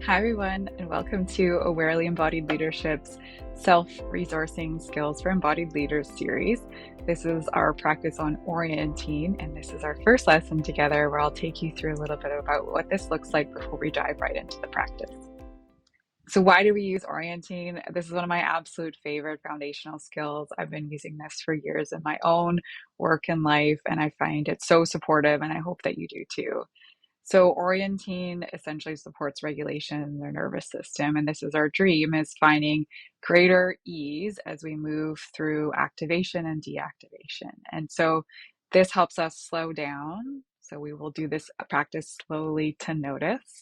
Hi, everyone, and welcome to Awarely Embodied Leadership's Self-Resourcing Skills for Embodied Leaders series. This is our practice on orienting, and this is our first lesson together where I'll take you through a little bit about what this looks like before we dive right into the practice. So why do we use orienting? This is one of my absolute favorite foundational skills. I've been using this for years in my own work and life, and I find it so supportive, and I hope that you do too. So orienting essentially supports regulation in their nervous system. And this is our dream, is finding greater ease as we move through activation and deactivation. And so this helps us slow down. So we will do this practice slowly to notice.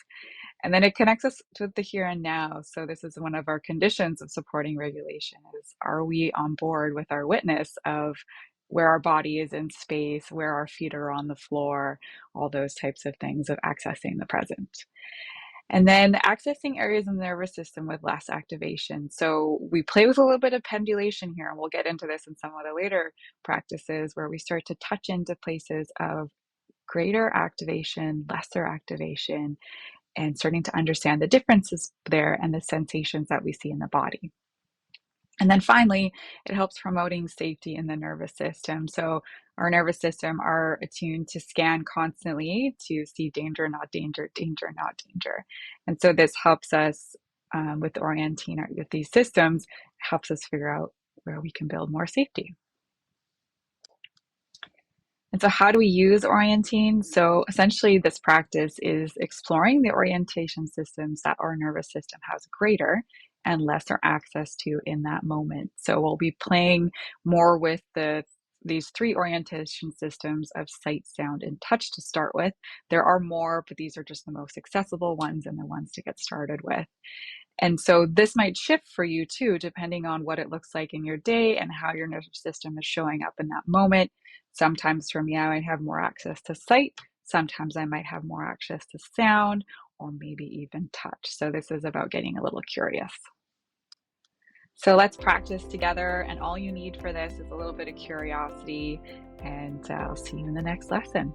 And then it connects us to the here and now. So this is one of our conditions of supporting regulation is, are we on board with our witness of where our body is in space, where our feet are on the floor, all those types of things of accessing the present. And then accessing areas in the nervous system with less activation. So we play with a little bit of pendulation here, and we'll get into this in some of the later practices where we start to touch into places of greater activation, lesser activation, and starting to understand the differences there and the sensations that we see in the body. And then finally, it helps promoting safety in the nervous system. So our nervous system are attuned to scan constantly to see danger, not danger, danger, not danger. And so this helps us with orienting with these systems, helps us figure out where we can build more safety. And so how do we use orienting? So essentially this practice is exploring the orientation systems that our nervous system has greater and lesser access to in that moment. So we'll be playing more with these three orientation systems of sight, sound, and touch to start with. There are more, but these are just the most accessible ones and the ones to get started with. And so this might shift for you too, depending on what it looks like in your day and how your nervous system is showing up in that moment. Sometimes for me, I might have more access to sight. Sometimes I might have more access to sound or maybe even touch. So this is about getting a little curious. So let's practice together. And all you need for this is a little bit of curiosity. And I'll see you in the next lesson.